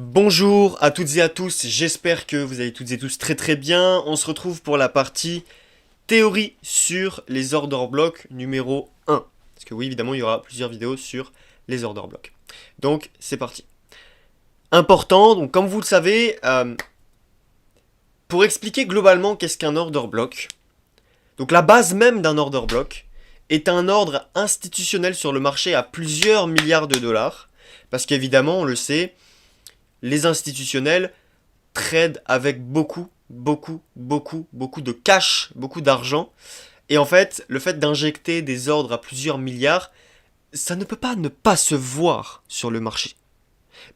Bonjour à toutes et à tous, j'espère que vous allez toutes et tous très très bien. On se retrouve pour la partie théorie sur les order blocks numéro 1. Parce que oui, évidemment, il y aura plusieurs vidéos sur les order blocks. Donc, c'est parti. Important, donc comme vous le savez, pour expliquer globalement qu'est-ce qu'un order block, donc la base même d'un order block est un ordre institutionnel sur le marché à plusieurs milliards de dollars. Parce qu'évidemment, on le sait, les institutionnels trade avec beaucoup de cash, beaucoup d'argent. Et en fait, le fait d'injecter des ordres à plusieurs milliards, ça ne peut pas ne pas se voir sur le marché.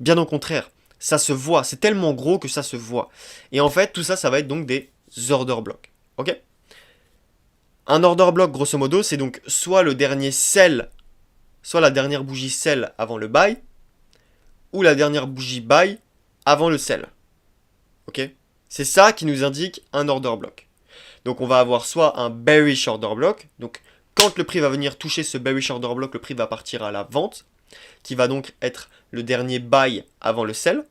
Bien au contraire, ça se voit, c'est tellement gros que ça se voit. Et en fait, tout ça, ça va être donc des order blocks. Ok? Un order block, grosso modo, c'est donc soit le dernier sell, soit la dernière bougie sell avant le buy, ou la dernière bougie buy avant le sell. Ok? C'est ça qui nous indique un order block. Donc on va avoir soit un bearish order block, donc quand le prix va venir toucher ce bearish order block, le prix va partir à la vente, qui va donc être le dernier buy avant le sell.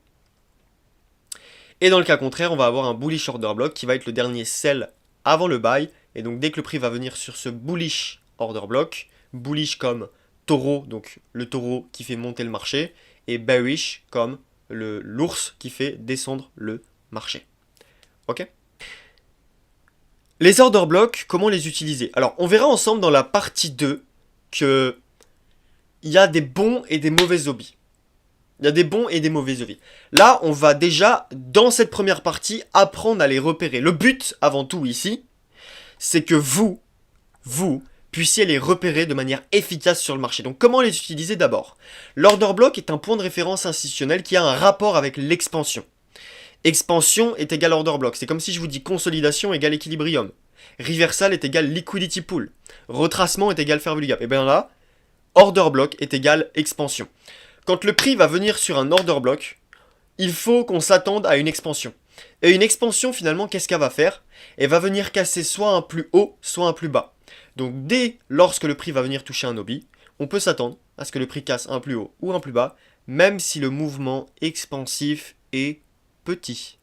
Et dans le cas contraire, on va avoir un bullish order block qui va être le dernier sell avant le buy. Et donc dès que le prix va venir sur ce bullish order block, bullish comme taureau, donc le taureau qui fait monter le marché, et bearish comme l'ours qui fait descendre le marché. Ok? Les order blocks, comment les utiliser? Alors, on verra ensemble dans la partie 2 que il y a des bons et des mauvais hobbies. Il y a des bons et des mauvais hobbies. Là, on va déjà, dans cette première partie, apprendre à les repérer. Le but, avant tout ici, c'est que vous, puissiez les repérer de manière efficace sur le marché. Donc, comment les utiliser d'abord? L'order block est un point de référence institutionnel qui a un rapport avec l'expansion. Expansion est égal order block. C'est comme si je vous dis consolidation égale équilibrium. Reversal est égal liquidity pool. Retracement est égal fair value gap. Et bien là, order block est égal expansion. Quand le prix va venir sur un order block, il faut qu'on s'attende à une expansion. Et une expansion, finalement, qu'est-ce qu'elle va faire? Elle va venir casser soit un plus haut, soit un plus bas. Donc dès lorsque le prix va venir toucher un obi, on peut s'attendre à ce que le prix casse un plus haut ou un plus bas, même si le mouvement expansif est petit.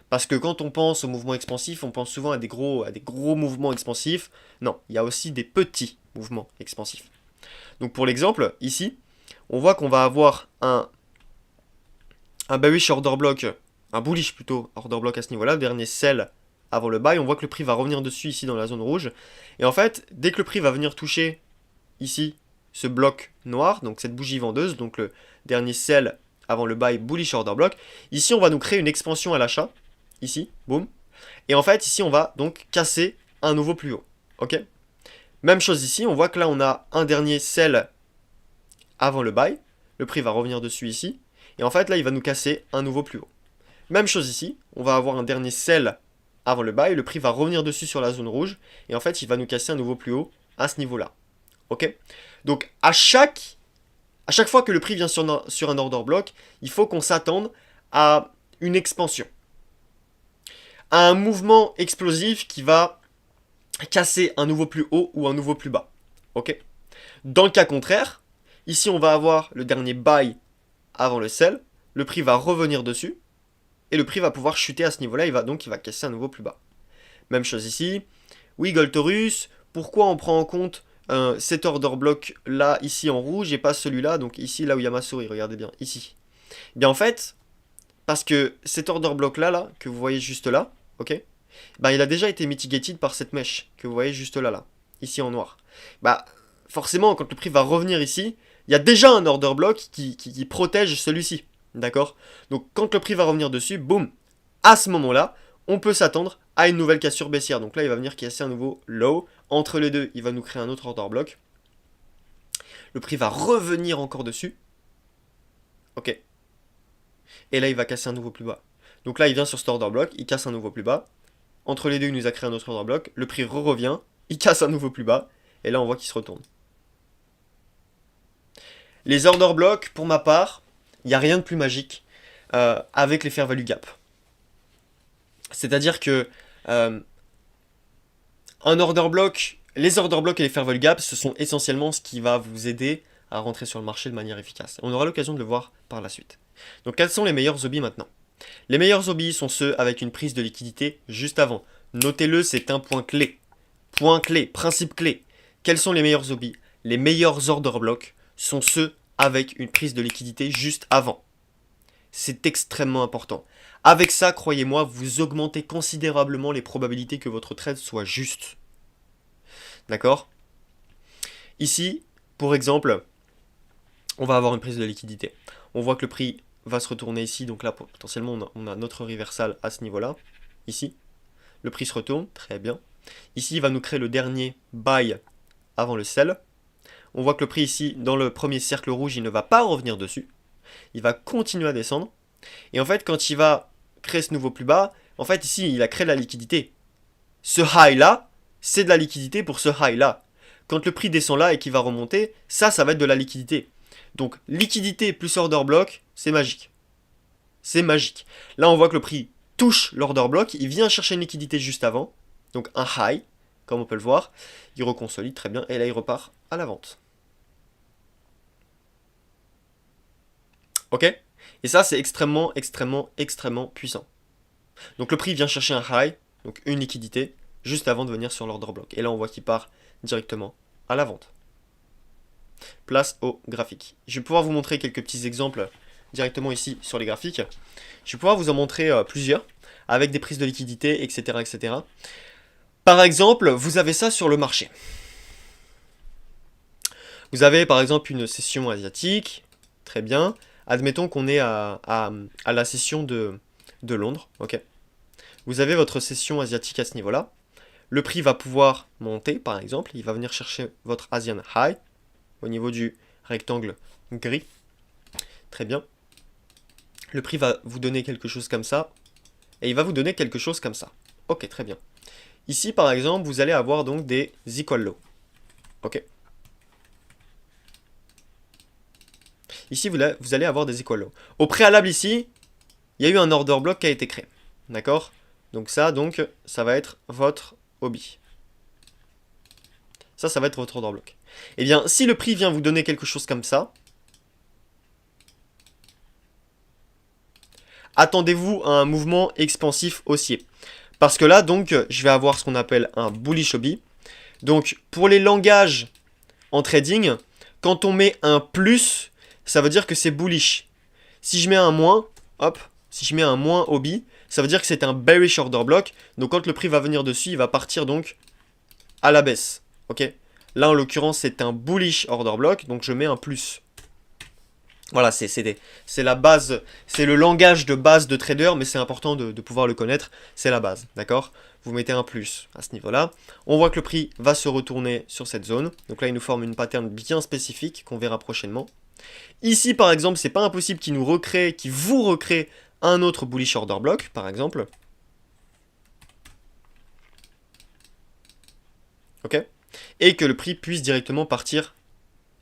Parce que quand on pense au mouvement expansif, on pense souvent à des gros mouvements expansifs. Non, il y a aussi des petits mouvements expansifs. Donc pour l'exemple, ici, on voit qu'on va avoir un bearish order block, un bullish plutôt order block à ce niveau-là, le dernier sell avant le buy. On voit que le prix va revenir dessus ici dans la zone rouge. Et en fait, dès que le prix va venir toucher ici ce bloc noir, donc cette bougie vendeuse, donc le dernier sell avant le buy, bullish order block, ici on va nous créer une expansion à l'achat. Ici, boum. Et en fait, ici, on va donc casser un nouveau plus haut. Ok? Même chose ici, on voit que là, on a un dernier sell avant le buy. Le prix va revenir dessus ici. Et en fait, là, il va nous casser un nouveau plus haut. Même chose ici, on va avoir un dernier sell avant le buy. Le prix va revenir dessus sur la zone rouge. Et en fait, il va nous casser un nouveau plus haut à ce niveau-là. Ok? Donc, à chaque fois que le prix vient sur un order block, il faut qu'on s'attende à une expansion. À un mouvement explosif qui va casser un nouveau plus haut ou un nouveau plus bas. Ok? Dans le cas contraire, ici on va avoir le dernier buy avant le sell, le prix va revenir dessus, et le prix va pouvoir chuter à ce niveau-là, il va casser un nouveau plus bas. Même chose ici. Oui, Goltorus, pourquoi on prend en compte cet order block là, ici en rouge, et pas celui-là, donc ici, là où il y a ma souris, regardez bien, ici. Bien en fait, parce que cet order block là, que vous voyez juste là, ok, bah il a déjà été mitigated par cette mèche que vous voyez juste là, ici en noir. Bah forcément, quand le prix va revenir ici, il y a déjà un order block qui protège celui-ci, d'accord? Donc quand le prix va revenir dessus, boum, à ce moment-là, on peut s'attendre à une nouvelle cassure baissière. Donc là, il va venir casser un nouveau low. Entre les deux, il va nous créer un autre order block. Le prix va revenir encore dessus. Ok. Et là, il va casser un nouveau plus bas. Donc là, il vient sur cet order block, il casse un nouveau plus bas. Entre les deux, il nous a créé un autre order block. Le prix revient, il casse un nouveau plus bas. Et là, on voit qu'il se retourne. Les order blocks, pour ma part, il n'y a rien de plus magique avec les fair value gap. C'est-à-dire que un order block, les order blocks et les fair value gap, ce sont essentiellement ce qui va vous aider à rentrer sur le marché de manière efficace. On aura l'occasion de le voir par la suite. Donc quels sont les meilleurs hobbies maintenant? Les meilleurs hobbies sont ceux avec une prise de liquidité juste avant. Notez-le, c'est un point clé. Point clé, principe clé. Quels sont les meilleurs hobbies? Les meilleurs order blocks sont ceux avec une prise de liquidité juste avant. C'est extrêmement important. Avec ça, croyez-moi, vous augmentez considérablement les probabilités que votre trade soit juste. D'accord? Ici, pour exemple, on va avoir une prise de liquidité. On voit que le prix va se retourner ici. Donc là, potentiellement, on a notre reversal à ce niveau-là. Ici, le prix se retourne. Très bien. Ici, il va nous créer le dernier buy avant le sell. On voit que le prix ici, dans le premier cercle rouge, il ne va pas revenir dessus. Il va continuer à descendre. Et en fait, quand il va créer ce nouveau plus bas, en fait, ici, il a créé de la liquidité. Ce high-là, c'est de la liquidité pour ce high-là. Quand le prix descend là et qu'il va remonter, ça va être de la liquidité. Donc, liquidité plus order block, c'est magique. C'est magique. Là, on voit que le prix touche l'order block, il vient chercher une liquidité juste avant, donc un high, comme on peut le voir. Il reconsolide très bien, et là, il repart à la vente. Ok? Et ça, c'est extrêmement, extrêmement, extrêmement puissant. Donc le prix vient chercher un high, donc une liquidité, juste avant de venir sur l'order block. Et là, on voit qu'il part directement à la vente. Place au graphique. Je vais pouvoir vous montrer quelques petits exemples directement ici sur les graphiques. Je vais pouvoir vous en montrer plusieurs, avec des prises de liquidité, etc., etc. Par exemple, vous avez ça sur le marché. Vous avez par exemple une session asiatique, très bien. Admettons qu'on est à la session de Londres, ok. Vous avez votre session asiatique à ce niveau-là. Le prix va pouvoir monter, par exemple. Il va venir chercher votre Asian High au niveau du rectangle gris. Très bien. Le prix va vous donner quelque chose comme ça. Et il va vous donner quelque chose comme ça. Ok, très bien. Ici, par exemple, vous allez avoir donc des equal low. Ok. Ici, vous allez avoir des equal low. Au préalable, ici, il y a eu un order block qui a été créé. D'accord? Donc ça va être votre hobby. Ça va être votre order block. Eh bien, si le prix vient vous donner quelque chose comme ça, attendez-vous à un mouvement expansif haussier. Parce que là, donc, je vais avoir ce qu'on appelle un bullish hobby. Donc, pour les langages en trading, quand on met un plus, ça veut dire que c'est bullish. Si je mets un moins, hop, si je mets un moins hobby, ça veut dire que c'est un bearish order block. Donc, quand le prix va venir dessus, il va partir donc à la baisse. Ok. Là, en l'occurrence, c'est un bullish order block, donc je mets un plus. Voilà, c'est la base, c'est le langage de base de trader, mais c'est important de pouvoir le connaître, c'est la base, d'accord? Vous mettez un plus à ce niveau-là. On voit que le prix va se retourner sur cette zone. Donc là, il nous forme une pattern bien spécifique qu'on verra prochainement. Ici, par exemple, c'est pas impossible qu'il vous recrée un autre bullish order block, par exemple. Ok? Et que le prix puisse directement partir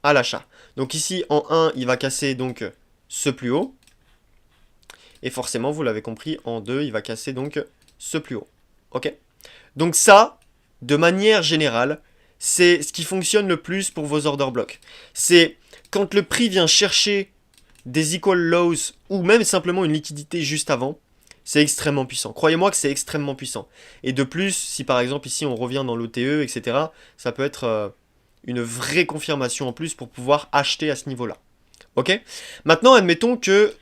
à l'achat. Donc ici, en 1, il va casser donc ce plus haut. Et forcément, vous l'avez compris, en 2, il va casser donc ce plus haut. Ok? Donc ça, de manière générale, c'est ce qui fonctionne le plus pour vos order blocks. C'est quand le prix vient chercher des equal lows ou même simplement une liquidité juste avant, c'est extrêmement puissant. Croyez-moi que c'est extrêmement puissant. Et de plus, si par exemple ici on revient dans l'OTE, etc., ça peut être une vraie confirmation en plus pour pouvoir acheter à ce niveau-là. Ok? Maintenant, admettons que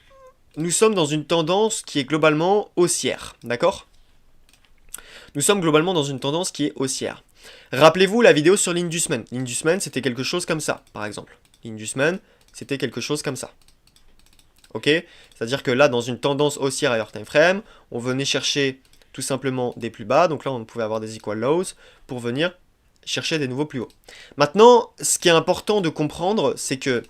nous sommes dans une tendance qui est globalement haussière. D'accord? Nous sommes globalement dans une tendance qui est haussière. Rappelez-vous la vidéo sur l'Indusman. L'Indusman, c'était quelque chose comme ça, par exemple. L'Indusman, c'était quelque chose comme ça. Ok? C'est-à-dire que là, dans une tendance haussière à higher time frame, on venait chercher tout simplement des plus bas. Donc là, on pouvait avoir des equal lows pour venir chercher des nouveaux plus hauts. Maintenant, ce qui est important de comprendre, c'est que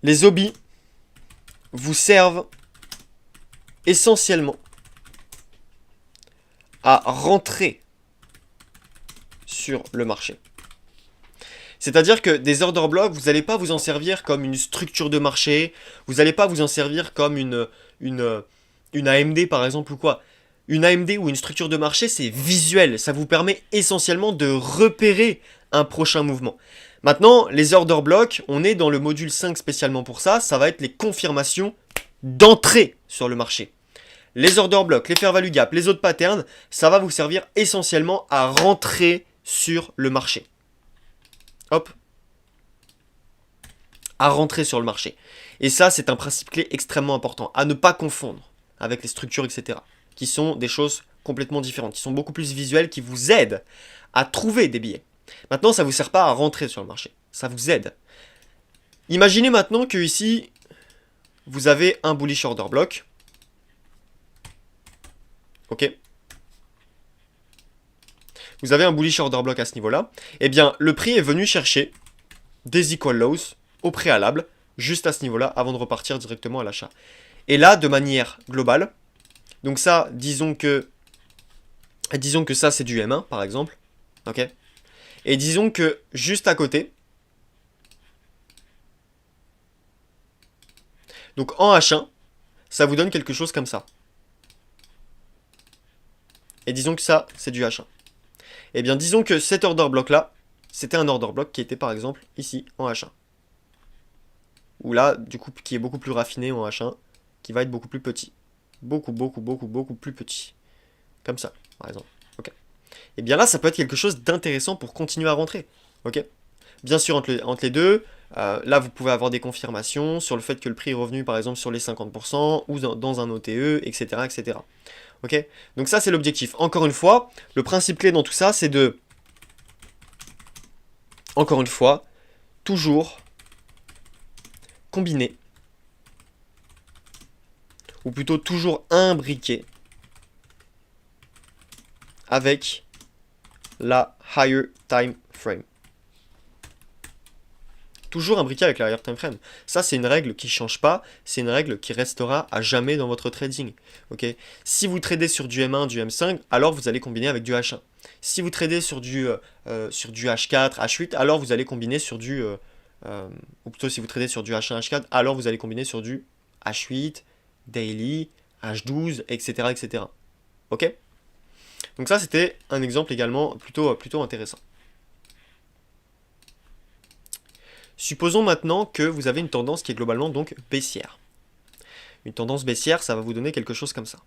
les hobbies vous servent essentiellement à rentrer sur le marché. C'est-à-dire que des order blocks, vous n'allez pas vous en servir comme une structure de marché, vous n'allez pas vous en servir comme une AMD par exemple ou quoi. une AMD ou une structure de marché, c'est visuel. Ça vous permet essentiellement de repérer un prochain mouvement. Maintenant, les order blocks, on est dans le module 5 spécialement pour ça. Ça va être les confirmations d'entrée sur le marché. Les order blocks, les fair value gap, les autres patterns, ça va vous servir essentiellement à rentrer sur le marché. Hop. À rentrer sur le marché. Et ça, c'est un principe clé extrêmement important. À ne pas confondre avec les structures, etc. Qui sont des choses complètement différentes. Qui sont beaucoup plus visuelles, qui vous aident à trouver des billets. Maintenant, ça ne vous sert pas à rentrer sur le marché. Ça vous aide. Imaginez maintenant que ici, vous avez un bullish order block. Ok. Vous avez un bullish order block à ce niveau-là. Eh bien, le prix est venu chercher des equal lows au préalable, juste à ce niveau-là, avant de repartir directement à l'achat. Et là, de manière globale, donc ça, disons que ça, c'est du M1, par exemple. Ok. Et disons que juste à côté, donc en H1, ça vous donne quelque chose comme ça. Et disons que ça, c'est du H1. Et bien, disons que cet order block-là, c'était un order block qui était par exemple ici, en H1. Ou là, du coup, qui est beaucoup plus raffiné en H1, qui va être beaucoup plus petit. Beaucoup plus petit. Comme ça, par exemple. Ok. Et bien là, ça peut être quelque chose d'intéressant pour continuer à rentrer. Ok. Bien sûr, entre les deux, là, vous pouvez avoir des confirmations sur le fait que le prix est revenu, par exemple, sur les 50%, ou dans un OTE, etc., etc. Ok. Donc ça, c'est l'objectif. Encore une fois, le principe clé dans tout ça, c'est de... Encore une fois, toujours combiner, ou plutôt toujours imbriquer avec la higher time frame. Toujours imbriqué avec la higher time frame. Ça, c'est une règle qui ne change pas. C'est une règle qui restera à jamais dans votre trading. Okay. Si vous tradez sur du M1, du M5, alors vous allez combiner avec du H1. Si vous tradez sur du H4, H8, alors vous allez combiner sur du... ou plutôt si vous tradez sur du H1, H4, alors vous allez combiner sur du H8, Daily, H12, etc. etc. Ok. Donc ça, c'était un exemple également plutôt intéressant. Supposons maintenant que vous avez une tendance qui est globalement donc baissière. Une tendance baissière, ça va vous donner quelque chose comme ça.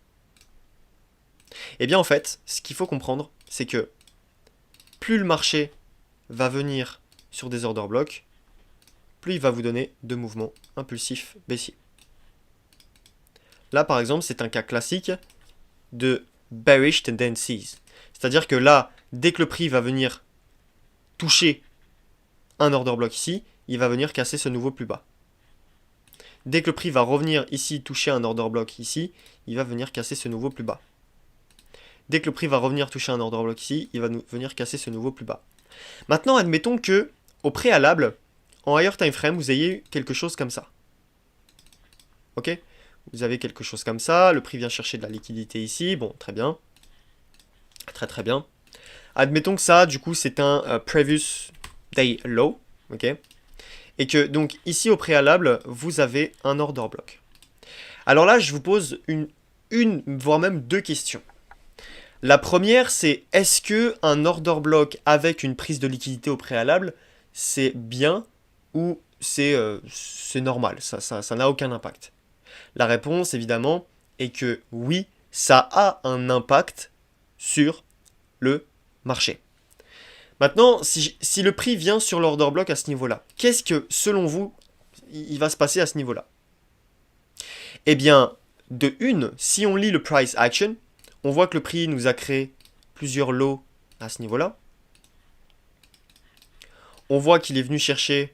Et bien en fait, ce qu'il faut comprendre, c'est que plus le marché va venir sur des order blocks, plus il va vous donner de mouvements impulsifs baissiers. Là par exemple, c'est un cas classique de bearish tendencies. C'est-à-dire que là, dès que le prix va venir toucher un order block ici, il va venir casser ce nouveau plus bas. Dès que le prix va revenir ici, toucher un order block ici, il va venir casser ce nouveau plus bas. Dès que le prix va revenir toucher un order block ici, il va venir casser ce nouveau plus bas. Maintenant, admettons que, au préalable, en higher time frame, vous ayez quelque chose comme ça. Ok? Vous avez quelque chose comme ça, le prix vient chercher de la liquidité ici, bon, très bien. Très bien. Admettons que ça, du coup, c'est un previous day low, ok? Et que, donc, ici, au préalable, vous avez un order block. Alors là, je vous pose une voire même deux questions. La première, c'est est-ce que un order block avec une prise de liquidité au préalable, c'est bien ou c'est normal, ça n'a aucun impact? La réponse, évidemment, est que oui, ça a un impact sur le marché. Maintenant, si le prix vient sur l'order block à ce niveau-là, qu'est-ce que, selon vous, il va se passer à ce niveau-là? Eh bien, de une, si on lit le price action, on voit que le prix nous a créé plusieurs lows à ce niveau-là. On voit qu'il est venu chercher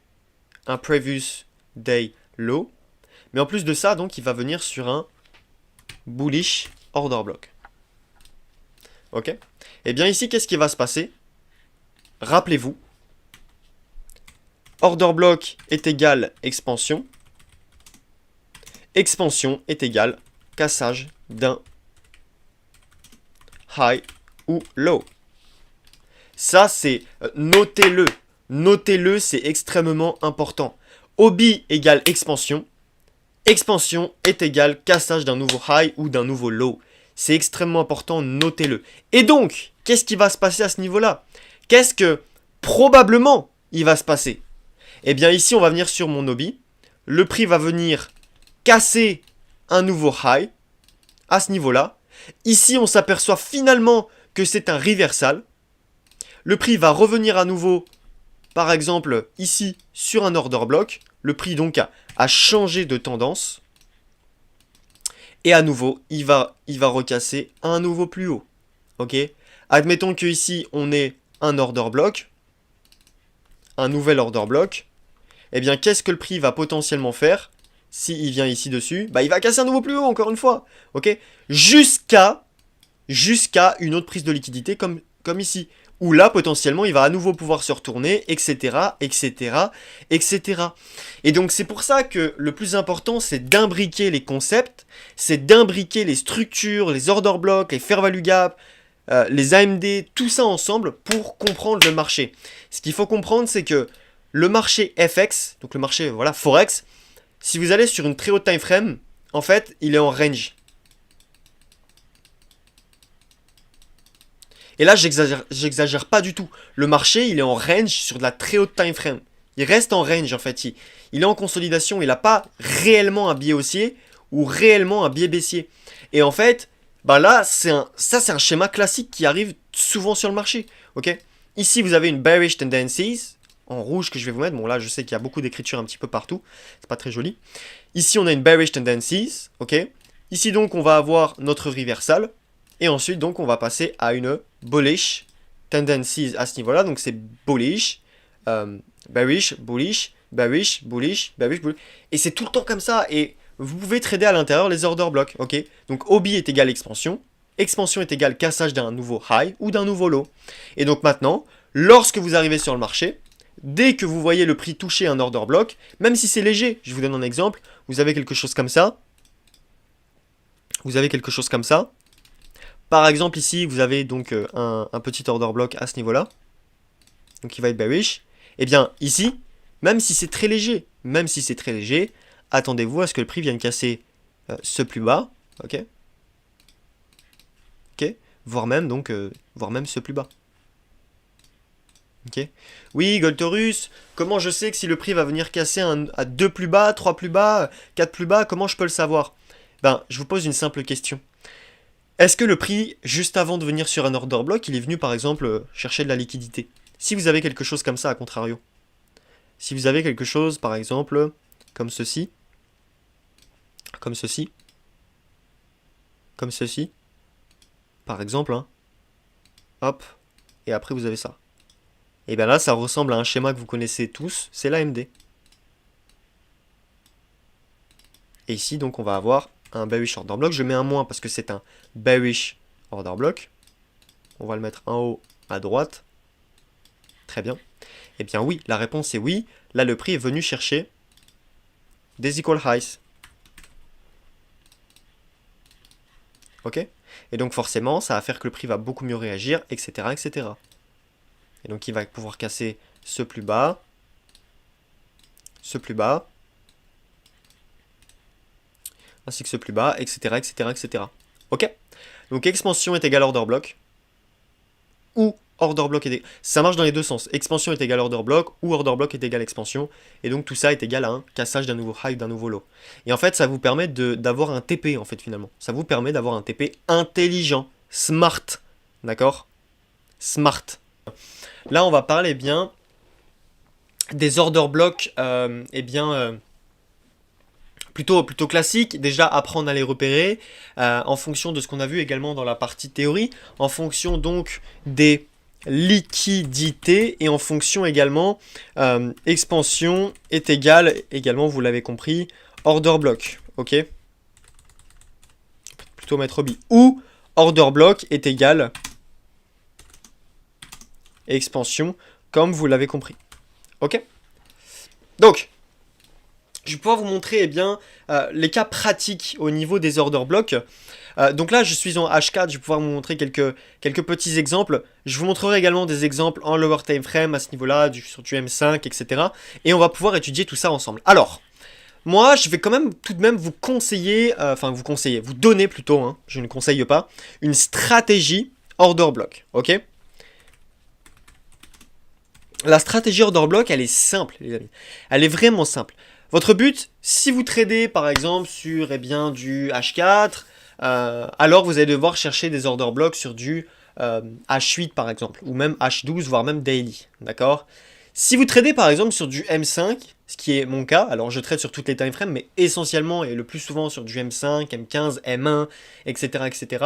un previous day low. Mais en plus de ça, donc, il va venir sur un bullish order block. Ok? Eh bien ici, qu'est-ce qui va se passer? Rappelez-vous, order block est égal expansion. Expansion est égal cassage d'un high ou low. Ça, c'est... notez-le. Notez-le, c'est extrêmement important. OBI égale expansion. Expansion est égal cassage d'un nouveau high ou d'un nouveau low. C'est extrêmement important, notez-le. Et donc, qu'est-ce qui va se passer à ce niveau-là? Qu'est-ce que probablement il va se passer? Eh bien ici, on va venir sur mon hobby. Le prix va venir casser un nouveau high à ce niveau-là. Ici, on s'aperçoit finalement que c'est un reversal. Le prix va revenir à nouveau, par exemple, ici, sur un order block. Le prix donc a changé de tendance. Et à nouveau, il va recasser un nouveau plus haut. Ok? Admettons que ici, on ait un order block. Un nouvel order block. Eh bien, qu'est-ce que le prix va potentiellement faire s'il vient ici dessus? Bah, il va casser un nouveau plus haut, encore une fois. Ok? Jusqu'à une autre prise de liquidité comme ici. Où là, potentiellement, il va à nouveau pouvoir se retourner, etc., etc., etc. Et donc, c'est pour ça que le plus important, c'est d'imbriquer les concepts, c'est d'imbriquer les structures, les order blocks, les fair value gap, les AMD, tout ça ensemble pour comprendre le marché. Ce qu'il faut comprendre, c'est que le marché FX, donc le marché voilà, Forex, si vous allez sur une très haute time frame, en fait, il est en range. Et là, j'exagère pas du tout. Le marché, il est en range sur de la très haute time frame. Il reste en range, en fait. Il est en consolidation. Il n'a pas réellement un biais haussier ou réellement un biais baissier. Et en fait, bah là, c'est un schéma classique qui arrive souvent sur le marché. Ok? Ici, vous avez une bearish tendencies en rouge que je vais vous mettre. Bon, là, je sais qu'il y a beaucoup d'écriture un petit peu partout. C'est pas très joli. Ici, on a une bearish tendencies. Ok? Ici, donc, on va avoir notre reversal. Et ensuite, donc, on va passer à une bullish tendencies à ce niveau-là. Donc, c'est bullish, bearish, bullish, bearish, bullish, bearish, bullish. Et c'est tout le temps comme ça. Et vous pouvez trader à l'intérieur les order blocks. Ok? Donc, OB est égal expansion. Expansion est égal cassage d'un nouveau high ou d'un nouveau low. Et donc, maintenant, lorsque vous arrivez sur le marché, dès que vous voyez le prix toucher un order block, même si c'est léger, je vous donne un exemple, vous avez quelque chose comme ça. Vous avez quelque chose comme ça. Par exemple, ici, vous avez donc un petit order block à ce niveau-là. Donc, il va être bearish. Eh bien, ici, même si c'est très léger, attendez-vous à ce que le prix vienne casser ce plus bas. Ok? Ok? Voire même ce plus bas. Ok? Oui, Goltorus, comment je sais que si le prix va venir casser à 2 plus bas, 3 plus bas, 4 plus bas, comment je peux le savoir? Ben, je vous pose une simple question. Est-ce que le prix, juste avant de venir sur un order block, il est venu par exemple chercher de la liquidité? Si vous avez quelque chose comme ça, à contrario. Si vous avez quelque chose, par exemple, comme ceci, comme ceci, comme ceci, par exemple, hein, hop, et après vous avez ça. Et bien là, ça ressemble à un schéma que vous connaissez tous, c'est l'AMD. Et ici, donc, on va avoir un bearish order block. Je mets un moins parce que c'est un bearish order block. On va le mettre en haut à droite. Très bien. Eh bien oui, la réponse est oui. Là, le prix est venu chercher des equal highs. Ok? Et donc forcément, ça va faire que le prix va beaucoup mieux réagir, etc., etc. Et donc il va pouvoir casser ce plus bas, ainsi que ce plus bas, etc., etc., etc. Ok? Donc expansion est égale order block, ou order block est égal... Ça marche dans les deux sens. Expansion est égal order block, ou order block est égal expansion. Et donc tout ça est égal à un cassage d'un nouveau high, d'un nouveau low. Et en fait, ça vous permet d'avoir un TP, en fait, finalement. Ça vous permet d'avoir un TP intelligent, smart. D'accord? Smart. Là, on va parler bien des order blocks, plutôt classiques. Déjà, apprendre à les repérer en fonction de ce qu'on a vu également dans la partie théorie, en fonction donc des liquidités et en fonction également expansion est égale, également vous l'avez compris, order block. Ok? Plutôt mettre hobby. Ou order block est égal expansion, comme vous l'avez compris. Ok? Donc, je vais pouvoir vous montrer les cas pratiques au niveau des order blocks. Donc là, je suis en H4, je vais pouvoir vous montrer quelques petits exemples. Je vous montrerai également des exemples en lower time frame à ce niveau-là, sur du M5, etc. Et on va pouvoir étudier tout ça ensemble. Alors, Moi, je vais quand même tout de même vous conseiller, vous donner plutôt, hein, je ne conseille pas, une stratégie order block, ok? La stratégie order block, elle est simple, les amis. Elle est vraiment simple. Votre but, si vous tradez par exemple sur du H4, alors vous allez devoir chercher des order blocks sur du H8 par exemple, ou même H12, voire même daily, d'accord? Si vous tradez par exemple sur du M5, ce qui est mon cas, alors je trade sur toutes les time frames, mais essentiellement et le plus souvent sur du M5, M15, M1, etc., etc.,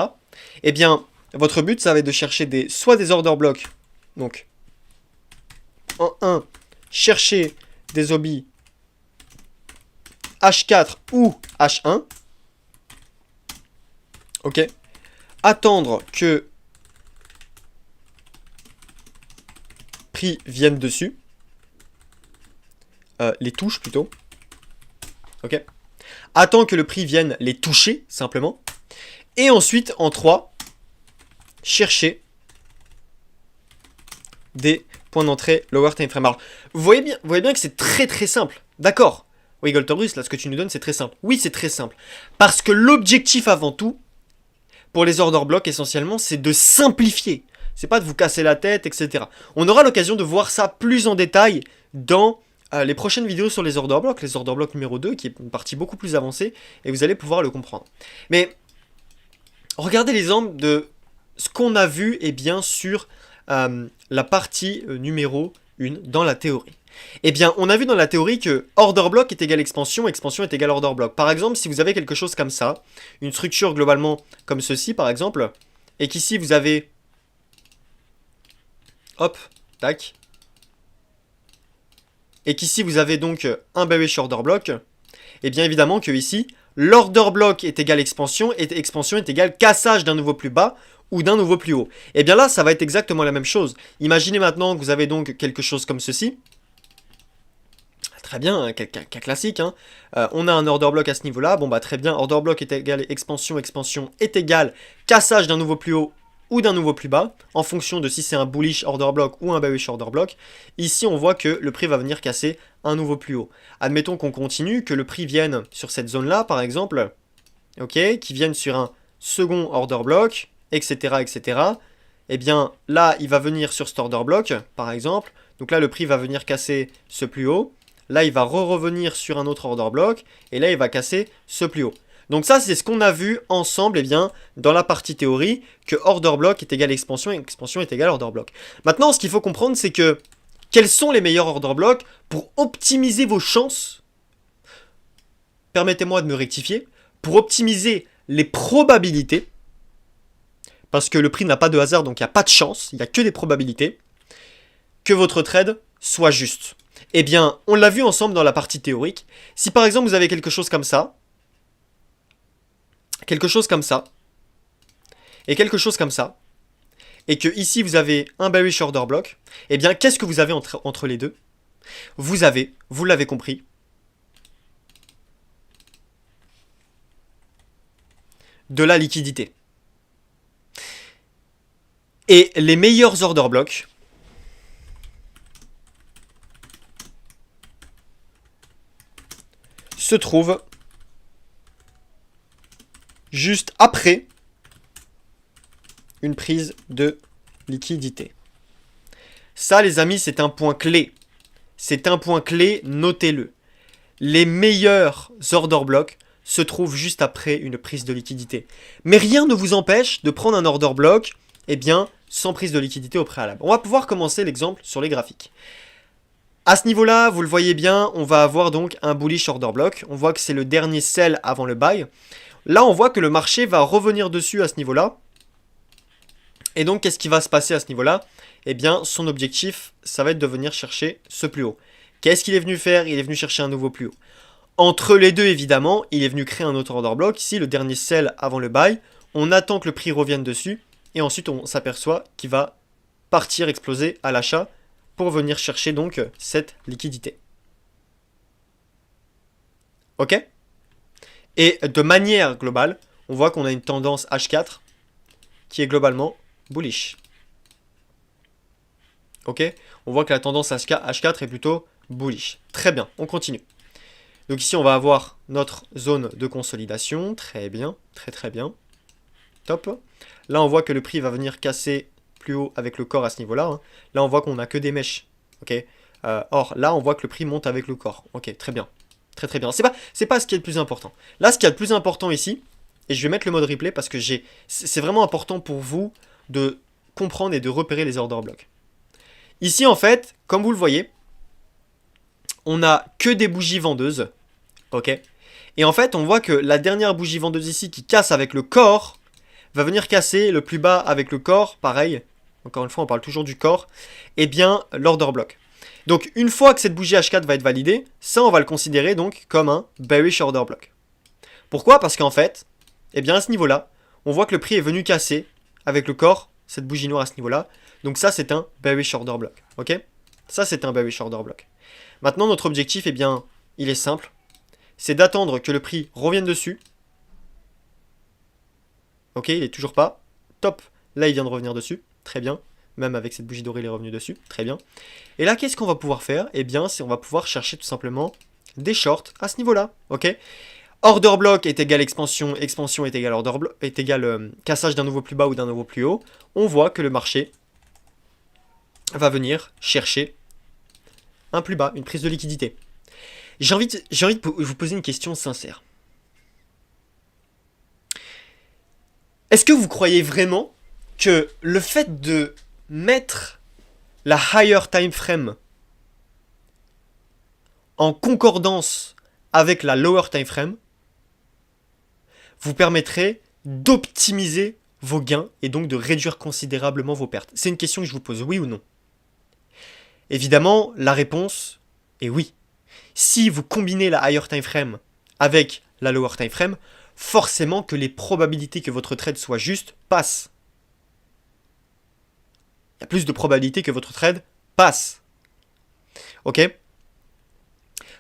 eh bien, votre but, ça va être de chercher soit des order blocks, donc en 1, chercher des hobbies H4 ou H1, ok, attendre que prix vienne dessus, les touches plutôt, ok, attends que le prix vienne les toucher simplement, et ensuite en 3, chercher des points d'entrée lower time frame. Alors, vous voyez bien que c'est très très simple, d'accord? Oui, Goltorus, là ce que tu nous donnes c'est très simple. Oui, c'est très simple, parce que l'objectif avant tout, pour les order blocks essentiellement, c'est de simplifier. C'est pas de vous casser la tête, etc. On aura l'occasion de voir ça plus en détail dans les prochaines vidéos sur les order blocks numéro 2, qui est une partie beaucoup plus avancée, et vous allez pouvoir le comprendre. Mais, regardez l'exemple de ce qu'on a vu, sur la partie numéro 1 dans la théorie. Eh bien, on a vu dans la théorie que order block est égal expansion, expansion est égal order block. Par exemple, si vous avez quelque chose comme ça, une structure globalement comme ceci, par exemple, et qu'ici vous avez, hop, tac, et qu'ici vous avez donc un bearish order block, eh bien évidemment que ici, l'order block est égal expansion, et expansion est égal cassage d'un nouveau plus bas, ou d'un nouveau plus haut. Et bien là, ça va être exactement la même chose. Imaginez maintenant que vous avez donc quelque chose comme ceci. Très bien, un cas classique. Hein. On a un order block à ce niveau-là. Bon bah très bien, order block est égal expansion, expansion est égal cassage d'un nouveau plus haut ou d'un nouveau plus bas, en fonction de si c'est un bullish order block ou un bearish order block. Ici, on voit que le prix va venir casser un nouveau plus haut. Admettons qu'on continue, que le prix vienne sur cette zone-là, par exemple, ok, qui vienne sur un second order block, etc., etc. Eh bien, là, il va venir sur cet order block, par exemple. Donc là, le prix va venir casser ce plus haut. Là, il va revenir sur un autre order block. Et là, il va casser ce plus haut. Donc ça, c'est ce qu'on a vu ensemble dans la partie théorie, que order block est égal expansion et expansion est égal order block. Maintenant, ce qu'il faut comprendre, c'est que quels sont les meilleurs order blocks pour optimiser vos chances? Permettez-moi de me rectifier. Pour optimiser les probabilités, parce que le prix n'a pas de hasard, donc il n'y a pas de chance, il n'y a que des probabilités, que votre trade soit juste. Eh bien, on l'a vu ensemble dans la partie théorique. Si par exemple vous avez quelque chose comme ça, et quelque chose comme ça, et que ici vous avez un bearish order block, eh bien qu'est-ce que vous avez entre les deux? Vous avez, vous l'avez compris, de la liquidité. Et les meilleurs order blocks se trouvent juste après une prise de liquidité. Ça, les amis, c'est un point clé. C'est un point clé, notez-le. Les meilleurs order blocks se trouvent juste après une prise de liquidité. Mais rien ne vous empêche de prendre un order block, sans prise de liquidité au préalable. On va pouvoir commencer l'exemple sur les graphiques. À ce niveau-là, vous le voyez bien, on va avoir donc un bullish order block. On voit que c'est le dernier sell avant le buy. Là, on voit que le marché va revenir dessus à ce niveau-là. Et donc, qu'est-ce qui va se passer à ce niveau-là? Eh bien, son objectif, ça va être de venir chercher ce plus haut. Qu'est-ce qu'il est venu faire? Il est venu chercher un nouveau plus haut. Entre les deux, évidemment, il est venu créer un autre order block. Ici, le dernier sell avant le buy. On attend que le prix revienne dessus. Et ensuite, on s'aperçoit qu'il va partir exploser à l'achat pour venir chercher donc cette liquidité. Ok? Et de manière globale, on voit qu'on a une tendance H4 qui est globalement bullish. Ok? On voit que la tendance H4 est plutôt bullish. Très bien, on continue. Donc ici, on va avoir notre zone de consolidation. Très bien, très très bien. Top. Là, on voit que le prix va venir casser plus haut avec le corps à ce niveau-là. Hein. Là, on voit qu'on n'a que des mèches. Ok. Or, là, on voit que le prix monte avec le corps. Ok, très bien. Très très bien. C'est pas ce qui est le plus important. Là, ce qui est le plus important ici, et je vais mettre le mode replay parce que c'est vraiment important pour vous de comprendre et de repérer les order blocks. Ici, en fait, comme vous le voyez, on n'a que des bougies vendeuses. Ok. Et en fait, on voit que la dernière bougie vendeuse ici qui casse avec le corps va venir casser le plus bas avec le corps, pareil. Encore une fois, on parle toujours du corps. Et bien, l'order block. Donc, une fois que cette bougie H4 va être validée, ça, on va le considérer donc comme un bearish order block. Pourquoi? Parce qu'en fait, eh bien, à ce niveau-là, on voit que le prix est venu casser avec le corps, cette bougie noire à ce niveau-là. Donc ça, c'est un bearish order block. Ok? Ça, c'est un bearish order block. Maintenant, notre objectif, eh bien, il est simple. C'est d'attendre que le prix revienne dessus. Ok, il est toujours pas. Top. Là, il vient de revenir dessus. Très bien. Même avec cette bougie dorée, il est revenu dessus. Très bien. Et là, qu'est-ce qu'on va pouvoir faire? Eh bien, c'est on va pouvoir chercher tout simplement des shorts à ce niveau-là. Ok. Order block est égal expansion. Expansion est égal order block, est égal cassage d'un nouveau plus bas ou d'un nouveau plus haut. On voit que le marché va venir chercher un plus bas, une prise de liquidité. J'ai envie de vous poser une question sincère. Est-ce que vous croyez vraiment que le fait de mettre la higher time frame en concordance avec la lower time frame vous permettrait d'optimiser vos gains et donc de réduire considérablement vos pertes? C'est une question que je vous pose, oui ou non? Évidemment, la réponse est oui. Si vous combinez la higher time frame avec la lower time frame, forcément que les probabilités que votre trade soit juste passent. Il y a plus de probabilités que votre trade passe. Ok?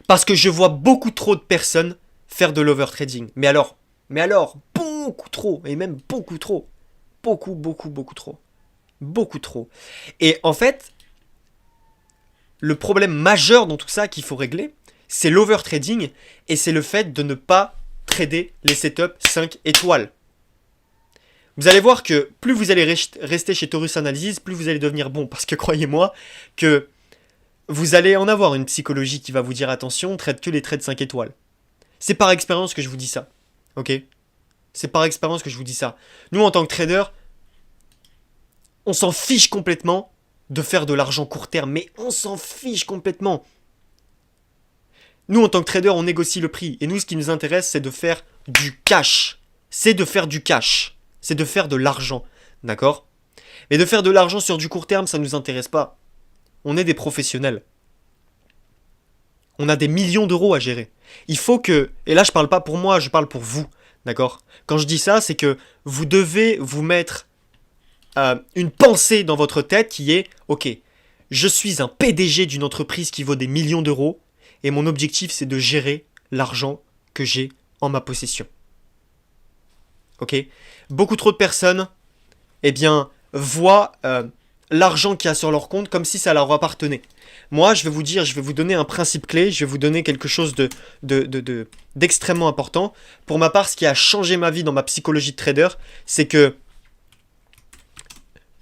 Parce que je vois beaucoup trop de personnes faire de l'overtrading. Mais alors, beaucoup trop. Et même beaucoup trop. Beaucoup trop. Beaucoup trop. Et en fait, le problème majeur dans tout ça qu'il faut régler, c'est l'overtrading et c'est le fait de ne pas trader les setups 5 étoiles. Vous allez voir que plus vous allez rester chez Taurus Analysis, plus vous allez devenir bon. Parce que croyez-moi que vous allez en avoir une psychologie qui va vous dire attention, traite que les trades 5 étoiles. C'est par expérience que je vous dis ça. Ok? C'est par expérience que je vous dis ça. Nous, en tant que trader, on s'en fiche complètement de faire de l'argent court terme. Mais on s'en fiche complètement. Nous, en tant que trader, on négocie le prix. Et nous, ce qui nous intéresse, c'est de faire du cash. C'est de faire du cash. C'est de faire de l'argent. D'accord? Mais de faire de l'argent sur du court terme, ça ne nous intéresse pas. On est des professionnels. On a des millions d'euros à gérer. Il faut que... Et là, je parle pas pour moi, je parle pour vous. D'accord? Quand je dis ça, c'est que vous devez vous mettre une pensée dans votre tête qui est « Ok, je suis un PDG d'une entreprise qui vaut des millions d'euros et mon objectif, c'est de gérer l'argent que j'ai en ma possession. » Ok? Beaucoup trop de personnes, eh bien, voient l'argent qu'il y a sur leur compte comme si ça leur appartenait. Moi, je vais vous dire, je vais vous donner un principe clé, je vais vous donner quelque chose d'extrêmement important. Pour ma part, ce qui a changé ma vie dans ma psychologie de trader, c'est que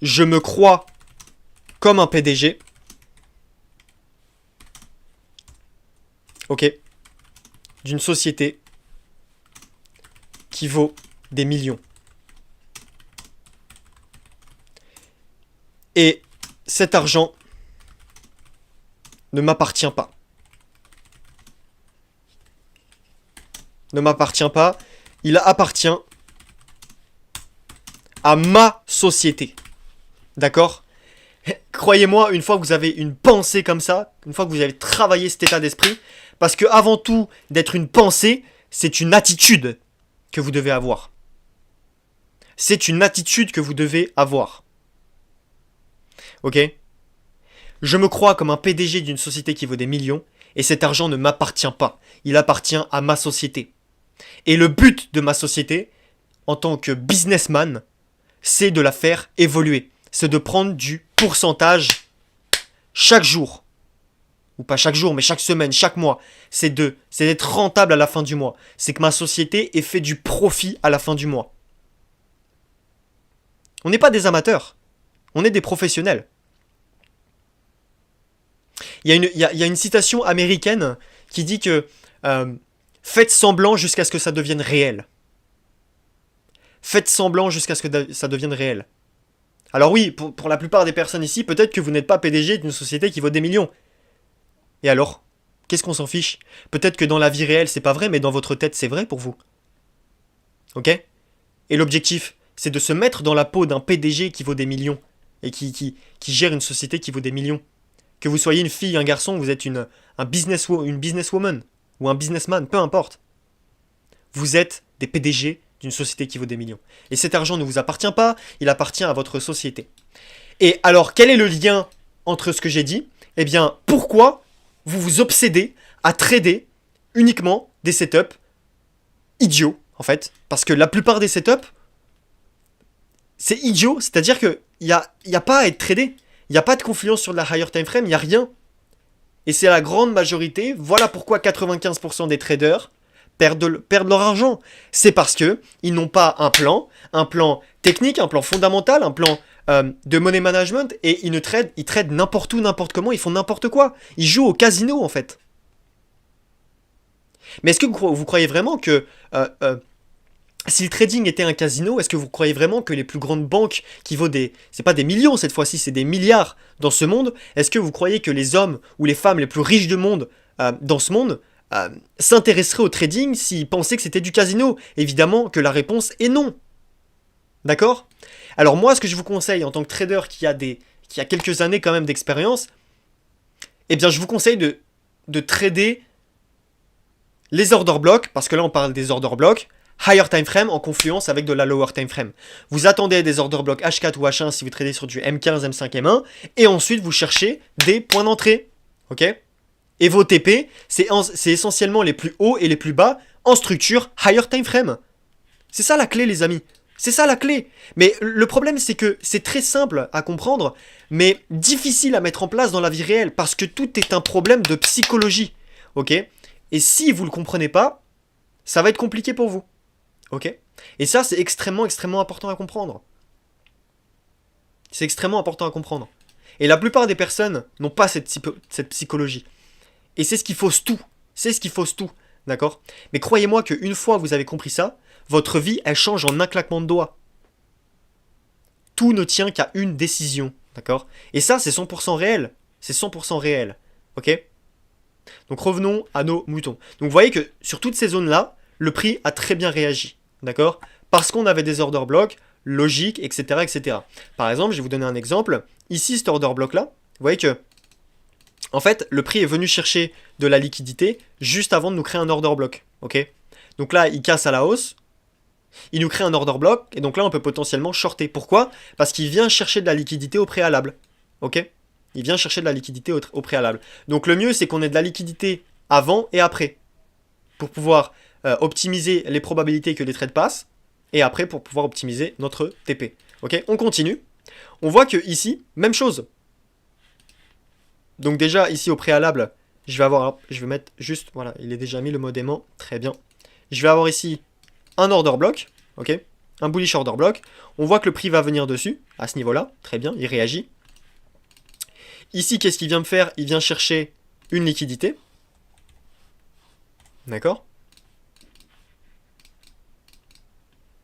je me crois comme un PDG. Ok? D'une société qui vaut des millions. Et cet argent ne m'appartient pas. Ne m'appartient pas. Il appartient à ma société. D'accord? Croyez-moi, une fois que vous avez une pensée comme ça, une fois que vous avez travaillé cet état d'esprit, parce que avant tout, d'être une pensée, c'est une attitude que vous devez avoir. C'est une attitude que vous devez avoir. Ok? Je me crois comme un PDG d'une société qui vaut des millions, et cet argent ne m'appartient pas. Il appartient à ma société. Et le but de ma société, en tant que businessman, c'est de la faire évoluer. C'est de prendre du pourcentage chaque jour. ou pas chaque jour, mais chaque semaine, chaque mois, c'est d'être rentable à la fin du mois. C'est que ma société ait fait du profit à la fin du mois. On n'est pas des amateurs, on est des professionnels. Il y a une citation américaine qui dit que faites semblant jusqu'à ce que ça devienne réel. Faites semblant jusqu'à ce que ça devienne réel. Alors oui, pour la plupart des personnes ici, peut-être que vous n'êtes pas PDG d'une société qui vaut des millions. Et alors? Qu'est-ce qu'on s'en fiche? Peut-être que dans la vie réelle, c'est pas vrai, mais dans votre tête, c'est vrai pour vous. Ok? Et l'objectif, c'est de se mettre dans la peau d'un PDG qui vaut des millions et qui gère une société qui vaut des millions. Que vous soyez une fille, un garçon, vous êtes une businesswoman ou un businessman, peu importe. Vous êtes des PDG d'une société qui vaut des millions. Et cet argent ne vous appartient pas, il appartient à votre société. Et alors, quel est le lien entre ce que j'ai dit? Eh bien, pourquoi vous vous obsédez à trader uniquement des setups idiots, en fait? Parce que la plupart des setups, c'est idiot, c'est-à-dire qu'il n'y a pas à être tradé. Il n'y a pas de confluence sur de la higher time frame, il n'y a rien. Et c'est la grande majorité, voilà pourquoi 95% des traders perdent leur argent. C'est parce que ils n'ont pas un plan technique, un plan fondamental, un plan de money management, et ils tradent n'importe où, n'importe comment, ils font n'importe quoi. Ils jouent au casino, en fait. Mais est-ce que vous croyez vraiment que si le trading était un casino, est-ce que vous croyez vraiment que les plus grandes banques qui vaut c'est pas des millions cette fois-ci, c'est des milliards dans ce monde, est-ce que vous croyez que les hommes ou les femmes les plus riches du monde dans ce monde s'intéresseraient au trading s'ils pensaient que c'était du casino? Évidemment que la réponse est non. D'accord? Alors moi, ce que je vous conseille en tant que trader qui a quelques années quand même d'expérience, eh bien je vous conseille de trader les order blocks, parce que là on parle des order blocks, higher time frame en confluence avec de la lower time frame. Vous attendez des order blocks H4 ou H1 si vous tradez sur du M15, M5, M1, et ensuite vous cherchez des points d'entrée. Ok? Et vos TP, c'est essentiellement les plus hauts et les plus bas en structure higher time frame. C'est ça la clé, les amis. C'est ça la clé. Mais le problème, c'est que c'est très simple à comprendre, mais difficile à mettre en place dans la vie réelle, parce que tout est un problème de psychologie. Ok? Et si vous ne le comprenez pas, ça va être compliqué pour vous. Ok? Et ça, c'est extrêmement, extrêmement important à comprendre. C'est extrêmement important à comprendre. Et la plupart des personnes n'ont pas cette psychologie. Et c'est ce qui fausse tout. C'est ce qui fausse tout. D'accord? Mais croyez-moi qu'une fois que vous avez compris ça, votre vie, elle change en un claquement de doigts. Tout ne tient qu'à une décision. D'accord? Et ça, c'est 100% réel. C'est 100% réel. Ok? Donc revenons à nos moutons. Donc vous voyez que sur toutes ces zones-là, le prix a très bien réagi. D'accord? Parce qu'on avait des order blocks, logiques, etc., etc. Par exemple, je vais vous donner un exemple. Ici, cet order block-là, vous voyez que, en fait, le prix est venu chercher de la liquidité juste avant de nous créer un order block. Ok? Donc là, il casse à la hausse. Il nous crée un order block. Et donc là, on peut potentiellement shorter. Pourquoi? Parce qu'il vient chercher de la liquidité au préalable. Ok? Il vient chercher de la liquidité au préalable. Donc le mieux, c'est qu'on ait de la liquidité avant et après. Pour pouvoir optimiser les probabilités que les trades passent. Et après, pour pouvoir optimiser notre TP. Ok? On continue. On voit que ici, même chose. Donc déjà, ici au préalable, je vais mettre juste, voilà, il est déjà mis le mode aimant. Très bien. Je vais avoir ici un order block. Ok? Un bullish order block. On voit que le prix va venir dessus, à ce niveau-là. Très bien, il réagit. Ici, qu'est-ce qu'il vient me faire? Il vient chercher une liquidité. D'accord?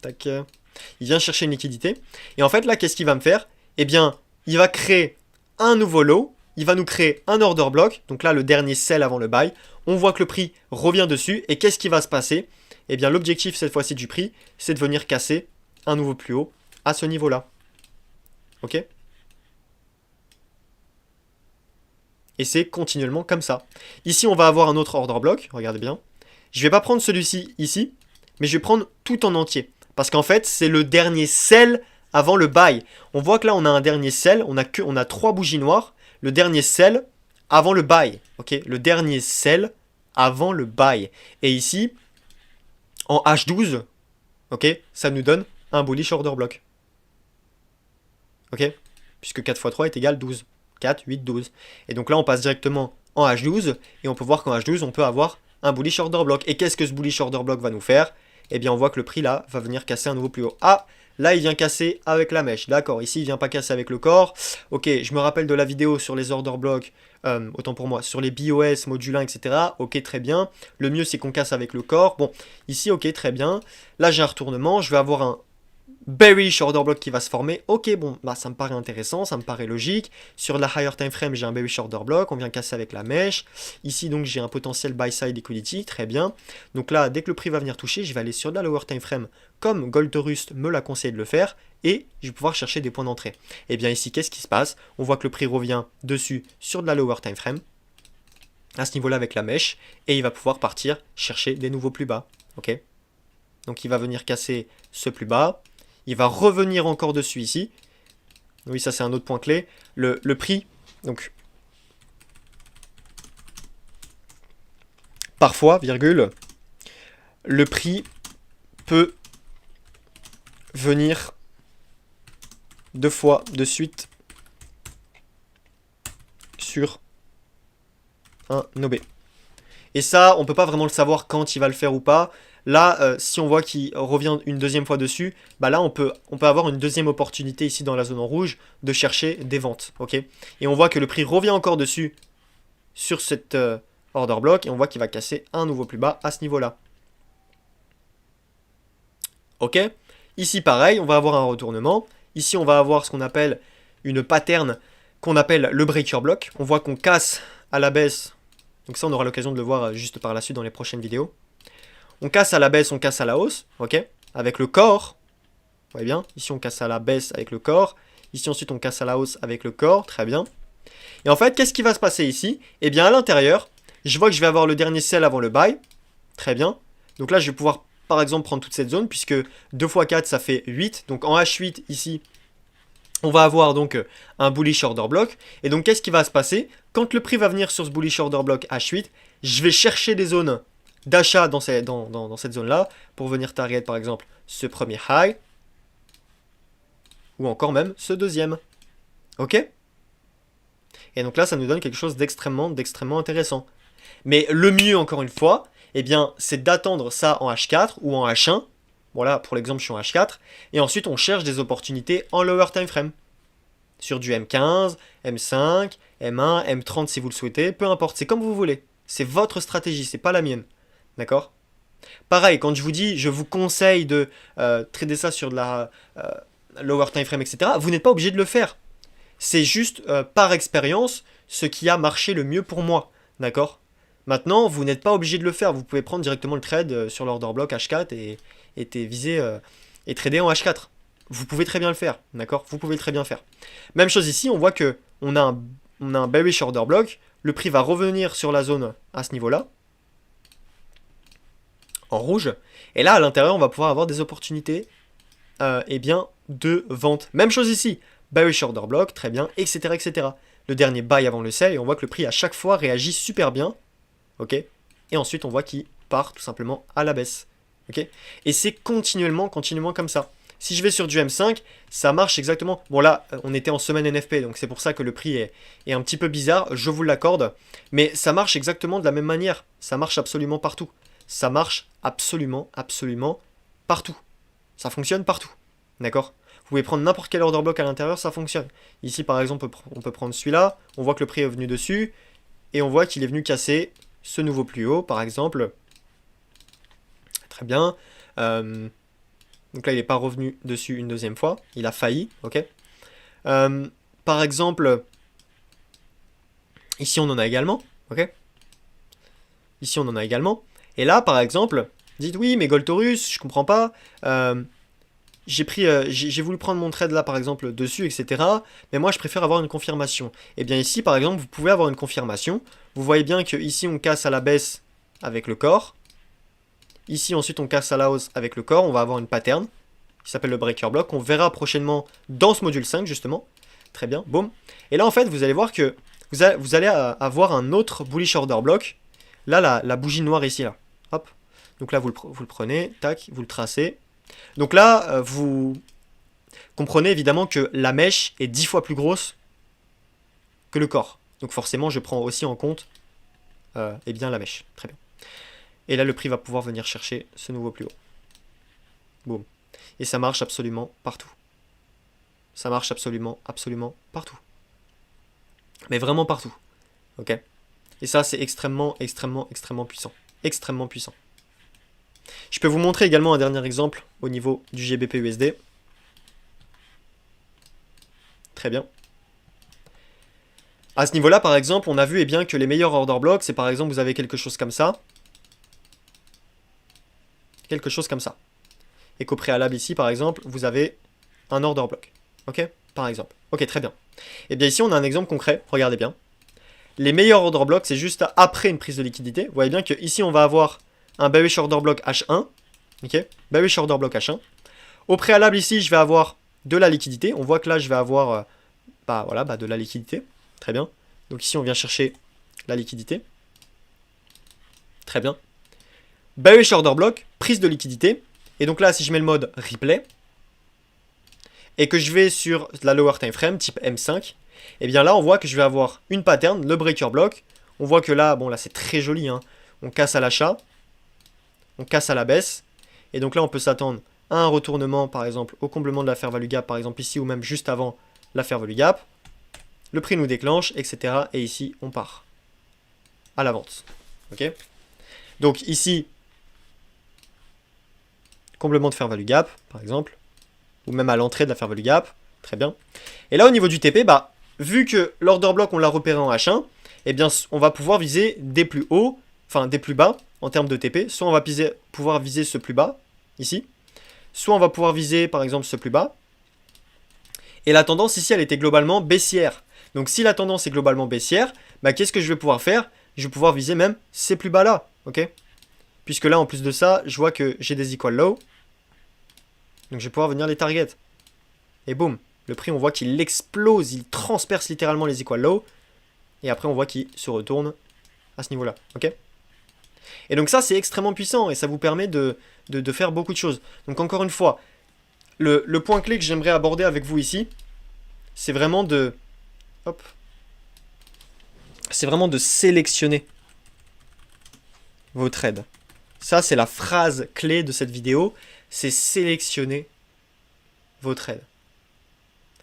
Tac. Il vient chercher une liquidité. Et en fait, là, qu'est-ce qu'il va me faire? Eh bien, il va créer un nouveau lot. Il va nous créer un order block. Donc là, le dernier sell avant le buy. On voit que le prix revient dessus. Et qu'est-ce qui va se passer? Eh bien, l'objectif, cette fois-ci, du prix, c'est de venir casser un nouveau plus haut à ce niveau-là. Ok? Et c'est continuellement comme ça. Ici, on va avoir un autre order block. Regardez bien. Je ne vais pas prendre celui-ci ici, mais je vais prendre tout en entier. Parce qu'en fait, c'est le dernier sell avant le buy. On voit que là, on a un dernier sell. On a 3 bougies noires. Le dernier sell avant le buy. Ok? Le dernier sell avant le buy. Et ici, en H12, ok, ça nous donne un bullish order block. Ok? Puisque 4 x 3 est égal 12. 4, 8, 12. Et donc là, on passe directement en H12, et on peut voir qu'en H12, on peut avoir un bullish order block. Et qu'est-ce que ce bullish order block va nous faire? Eh bien, on voit que le prix, là, va venir casser un nouveau plus haut. Ah, là, il vient casser avec la mèche. D'accord, ici, il vient pas casser avec le corps. Ok, je me rappelle de la vidéo sur les order blocks, autant pour moi, sur les BOS, module 1, etc. Ok, très bien. Le mieux, c'est qu'on casse avec le corps. Bon, ici, ok, très bien. Là, j'ai un retournement. Je vais avoir un bearish order block qui va se former. Ok, bon, bah ça me paraît intéressant, ça me paraît logique. Sur la higher time frame, j'ai un bearish order block, on vient casser avec la mèche. Ici, donc, j'ai un potentiel buy side liquidity, très bien. Donc là, dès que le prix va venir toucher, je vais aller sur la lower time frame, comme Goldrust me l'a conseillé de le faire, et je vais pouvoir chercher des points d'entrée. Et bien ici, qu'est-ce qui se passe? On voit que le prix revient dessus sur de la lower time frame, à ce niveau-là avec la mèche, et il va pouvoir partir chercher des nouveaux plus bas. Ok? Donc il va venir casser ce plus bas. Il va revenir encore dessus ici. Oui, ça c'est un autre point clé. Le prix, donc, parfois, virgule, le prix peut venir 2 fois de suite sur un OB. Et ça, on peut pas vraiment le savoir quand il va le faire ou pas. Là, si on voit qu'il revient une deuxième fois dessus, bah là, on peut avoir une deuxième opportunité ici dans la zone en rouge de chercher des ventes. Ok. Et on voit que le prix revient encore dessus sur cette order block et on voit qu'il va casser un nouveau plus bas à ce niveau-là. Ok. Ici, pareil, on va avoir un retournement. Ici, on va avoir ce qu'on appelle une pattern qu'on appelle le breaker block. On voit qu'on casse à la baisse. Donc ça, on aura l'occasion de le voir juste par la suite dans les prochaines vidéos. On casse à la baisse, on casse à la hausse, ok? Avec le corps, vous voyez bien, ici on casse à la baisse avec le corps, ici ensuite on casse à la hausse avec le corps, très bien. Et en fait, qu'est-ce qui va se passer ici? Eh bien à l'intérieur, je vois que je vais avoir le dernier sell avant le buy, très bien. Donc là, je vais pouvoir par exemple prendre toute cette zone, puisque 2 x 4, ça fait 8. Donc en H8, ici, on va avoir donc un bullish order block. Et donc qu'est-ce qui va se passer? Quand le prix va venir sur ce bullish order block H8, je vais chercher des zones d'achat dans cette zone-là, pour venir target par exemple ce premier high, ou encore même ce deuxième. Ok? Et donc là, ça nous donne quelque chose d'extrêmement intéressant. Mais le mieux, encore une fois, eh bien, c'est d'attendre ça en H4 ou en H1. Voilà, pour l'exemple, je suis en H4. Et ensuite, on cherche des opportunités en lower time frame. Sur du M15, M5, M1, M30 si vous le souhaitez. Peu importe, c'est comme vous voulez. C'est votre stratégie, c'est pas la mienne. D'accord? Pareil, quand je vous dis, je vous conseille de trader ça sur de la lower time frame, etc., vous n'êtes pas obligé de le faire. C'est juste, par expérience, ce qui a marché le mieux pour moi. D'accord? Maintenant, vous n'êtes pas obligé de le faire. Vous pouvez prendre directement le trade sur l'order block H4 et viser et trader en H4. Vous pouvez très bien le faire. D'accord? Vous pouvez très bien faire. Même chose ici, on voit que on a un bearish order block. Le prix va revenir sur la zone à ce niveau-là, en rouge. Et là, à l'intérieur, on va pouvoir avoir des opportunités eh bien, de vente. Même chose ici. Bearish order block, très bien, etc., etc. Le dernier buy avant le sell, et on voit que le prix à chaque fois réagit super bien. Ok? Et ensuite, on voit qu'il part tout simplement à la baisse. Ok? Et c'est continuellement comme ça. Si je vais sur du M5, ça marche exactement. Bon là, on était en semaine NFP, donc c'est pour ça que le prix est un petit peu bizarre, je vous l'accorde. Mais ça marche exactement de la même manière. Ça marche absolument partout. Ça marche absolument partout. Ça fonctionne partout. D'accord? Vous pouvez prendre n'importe quel order block à l'intérieur, ça fonctionne. Ici, par exemple, on peut prendre celui-là. On voit que le prix est venu dessus. Et on voit qu'il est venu casser ce nouveau plus haut, par exemple. Très bien. Donc là, il n'est pas revenu dessus une deuxième fois. Il a failli, ok. Par exemple, ici, on en a également, ok. Ici, on en a également. Et là, par exemple, dites oui, mais Goltorus, je comprends pas. J'ai voulu prendre mon trade là, par exemple, dessus, etc. Mais moi, je préfère avoir une confirmation. Et bien ici, par exemple, vous pouvez avoir une confirmation. Vous voyez bien que ici, on casse à la baisse avec le corps. Ici, ensuite, on casse à la hausse avec le corps. On va avoir une pattern qui s'appelle le breaker block. On verra prochainement dans ce module 5, justement. Très bien, boum. Et là, en fait, vous allez voir que vous allez avoir un autre bullish order block. Là, la bougie noire ici, là. Hop. Donc là, vous le prenez, tac, vous le tracez. Donc là, vous comprenez évidemment que la mèche est 10 fois plus grosse que le corps. Donc forcément, je prends aussi en compte eh bien la mèche. Très bien. Et là, le prix va pouvoir venir chercher ce nouveau plus haut. Boum. Et ça marche absolument partout. Ça marche absolument partout. Mais vraiment partout. Ok? Et ça, c'est extrêmement puissant. Extrêmement puissant. Je peux vous montrer également un dernier exemple au niveau du GBP USD. Très bien. À ce niveau-là, par exemple, on a vu bien que les meilleurs order blocks, c'est par exemple, vous avez quelque chose comme ça. Quelque chose comme ça. Et qu'au préalable ici, par exemple, vous avez un order block. Ok? Par exemple. Ok, très bien. Et bien ici, on a un exemple concret. Regardez bien. Les meilleurs order blocks, c'est juste après une prise de liquidité. Vous voyez bien que ici, on va avoir un bearish order block H1. Ok? Bearish order block H1. Au préalable ici, je vais avoir de la liquidité. On voit que là, je vais avoir de la liquidité. Très bien. Donc ici, on vient chercher la liquidité. Très bien. Bearish order block, prise de liquidité. Et donc là, si je mets le mode replay, et que je vais sur la lower time frame, type M5, et bien là, on voit que je vais avoir une pattern, le breaker block. On voit que là, bon là, c'est très joli, hein. On casse à l'achat, on casse à la baisse. Et donc là, on peut s'attendre à un retournement, par exemple, au comblement de la fair value gap, par exemple ici, ou même juste avant la fair value gap. Le prix nous déclenche, etc. Et ici, on part à la vente. Ok? Donc ici, comblement de fair value gap, par exemple, ou même à l'entrée de la fair value gap, très bien. Et là, au niveau du TP, vu que l'order block, on l'a repéré en H1, eh bien, on va pouvoir viser des plus hauts, enfin des plus bas en termes de TP. Soit on va pouvoir viser ce plus bas, ici, soit on va pouvoir viser, par exemple, ce plus bas. Et la tendance ici, elle était globalement baissière. Donc si la tendance est globalement baissière, qu'est-ce que je vais pouvoir faire? Je vais pouvoir viser même ces plus bas là, ok? Puisque là, en plus de ça, je vois que j'ai des equal low. Donc je vais pouvoir venir les target. Et boum, le prix, on voit qu'il explose, il transperce littéralement les equal low. Et après, on voit qu'il se retourne à ce niveau-là, ok? Et donc ça, c'est extrêmement puissant et ça vous permet de faire beaucoup de choses. Donc encore une fois, le point clé que j'aimerais aborder avec vous ici, c'est vraiment de... Hop. C'est vraiment de sélectionner vos trades. Ça, c'est la phrase clé de cette vidéo. C'est sélectionner vos trades.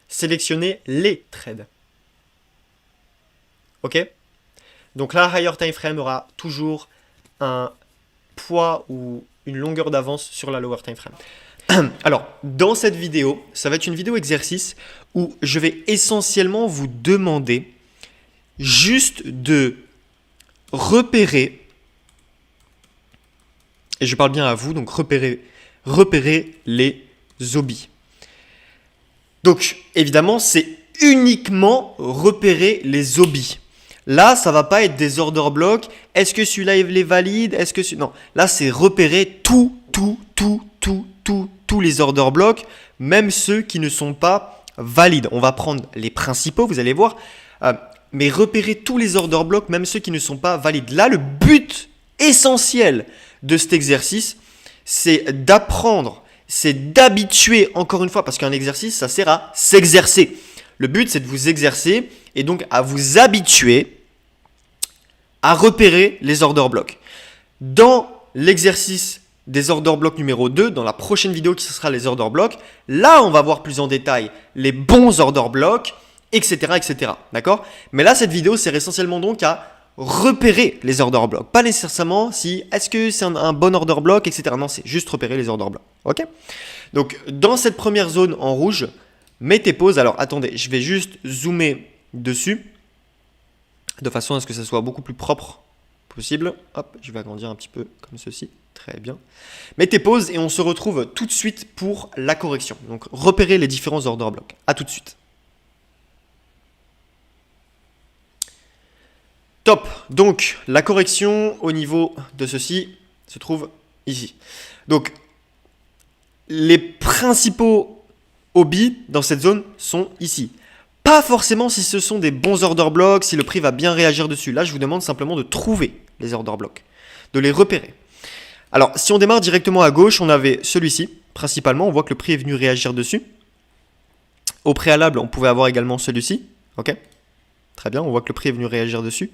Sélectionner les trades. Ok? Donc la higher time frame aura toujours un poids ou une longueur d'avance sur la lower time frame. Alors, dans cette vidéo, ça va être une vidéo exercice où je vais essentiellement vous demander juste de repérer, et je parle bien à vous, donc repérer les zombies. Donc, évidemment, c'est uniquement repérer les zombies. Là, ça va pas être des order blocks. Est-ce que celui-là, il est valide? Est-ce que non. Là, c'est repérer tous les order blocks, même ceux qui ne sont pas valides. On va prendre les principaux, vous allez voir. Mais repérer tous les order blocks, même ceux qui ne sont pas valides. Là, le but essentiel de cet exercice, c'est d'apprendre, c'est d'habituer, encore une fois, parce qu'un exercice, ça sert à s'exercer. Le but, c'est de vous exercer et donc à vous habituer à repérer les order blocks. Dans l'exercice des order blocks numéro 2, dans la prochaine vidéo qui sera les order blocks, là, on va voir plus en détail les bons order blocks, etc. etc. D'accord? Mais là, cette vidéo sert essentiellement donc à repérer les order blocks. Pas nécessairement si est-ce que c'est un bon order block, etc. Non, c'est juste repérer les order blocks. Ok? Donc, dans cette première zone en rouge, mettez pause. Alors, attendez, je vais juste zoomer dessus de façon à ce que ça soit beaucoup plus propre possible. Hop, je vais agrandir un petit peu comme ceci. Très bien. Mettez pause et on se retrouve tout de suite pour la correction. Donc, repérer les différents order blocks. À tout de suite. Top. Donc, la correction au niveau de ceci se trouve ici. Donc, les principaux hobbies dans cette zone sont ici. Pas forcément si ce sont des bons order blocks, si le prix va bien réagir dessus. Là, je vous demande simplement de trouver les order blocks, de les repérer. Alors, si on démarre directement à gauche, on avait celui-ci, principalement. On voit que le prix est venu réagir dessus. Au préalable, on pouvait avoir également celui-ci. Ok ? Très bien, on voit que le prix est venu réagir dessus.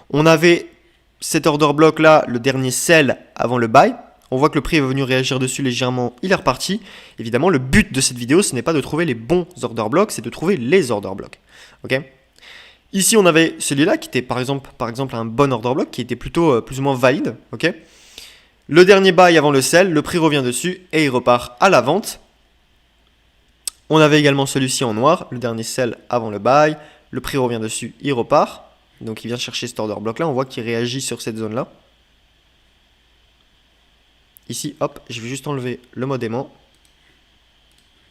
On avait cet order block là, le dernier sell avant le buy. On voit que le prix est venu réagir dessus légèrement, il est reparti. Évidemment, le but de cette vidéo, ce n'est pas de trouver les bons order blocks, c'est de trouver les order blocks. Ok. Ici, on avait celui-là qui était par exemple un bon order block, qui était plutôt plus ou moins valide. Ok. Le dernier buy avant le sell, le prix revient dessus et il repart à la vente. On avait également celui-ci en noir, le dernier sell avant le buy, le prix revient dessus, il repart. Donc il vient chercher cet order block là, on voit qu'il réagit sur cette zone là. Ici, hop, je vais juste enlever le mode aimant.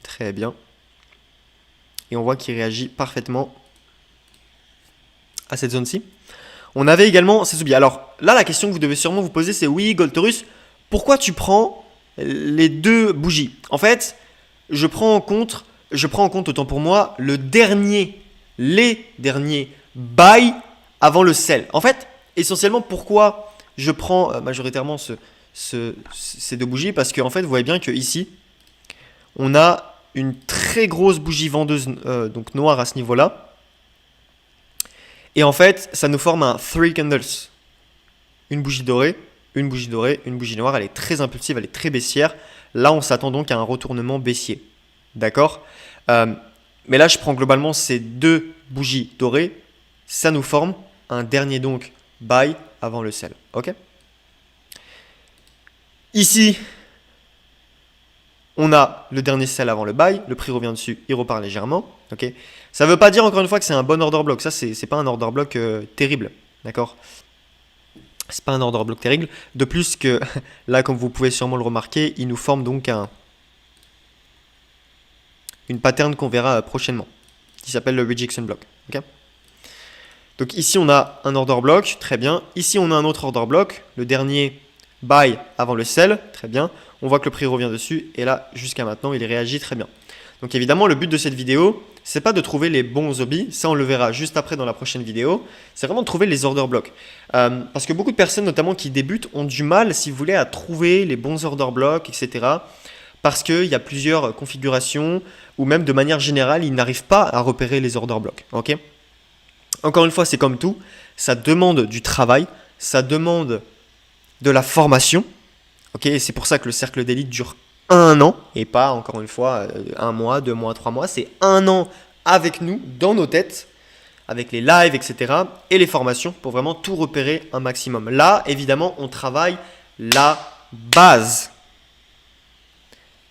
Très bien. Et on voit qu'il réagit parfaitement à cette zone-ci. On avait également ces biais. Alors là, la question que vous devez sûrement vous poser, c'est oui, Goltorus, pourquoi tu prends les deux bougies? En fait, je prends en compte, autant pour moi, les derniers buy avant le sell. En fait, essentiellement, pourquoi je prends majoritairement ces deux bougies? Parce que en fait, vous voyez bien que ici, on a une très grosse bougie vendeuse, donc noire à ce niveau-là. Et en fait, ça nous forme un 3 candles. Une bougie dorée, une bougie dorée, une bougie noire. Elle est très impulsive, elle est très baissière. Là, on s'attend donc à un retournement baissier. D'accord. Mais là, je prends globalement ces deux bougies dorées. Ça nous forme un dernier donc buy avant le sell. Ok. Ici, on a le dernier sell avant le buy. Le prix revient dessus, il repart légèrement. Ok. Ça ne veut pas dire encore une fois que c'est un bon order block. Ça, c'est pas un order block terrible. D'accord. C'est pas un order block terrible. De plus que là, comme vous pouvez sûrement le remarquer, il nous forme donc une pattern qu'on verra prochainement, qui s'appelle le rejection block. Okay. Donc ici, on a un order block, très bien. Ici, on a un autre order block, le dernier buy avant le sell, très bien. On voit que le prix revient dessus, et là, jusqu'à maintenant, il réagit très bien. Donc évidemment, le but de cette vidéo, c'est pas de trouver les bons hobbies, ça on le verra juste après dans la prochaine vidéo, c'est vraiment de trouver les order blocks. Parce que beaucoup de personnes, notamment qui débutent, ont du mal, si vous voulez, à trouver les bons order blocks, etc. Parce qu'il y a plusieurs configurations, ou même de manière générale, ils n'arrivent pas à repérer les order blocks. Okay. Encore une fois, c'est comme tout, ça demande du travail, ça demande de la formation. Okay. Et c'est pour ça que le cercle d'élite dure 1 an, et pas encore une fois 1 mois, 2 mois, 3 mois, c'est 1 an avec nous, dans nos têtes, avec les lives, etc. et les formations pour vraiment tout repérer un maximum. Là, évidemment, on travaille la base.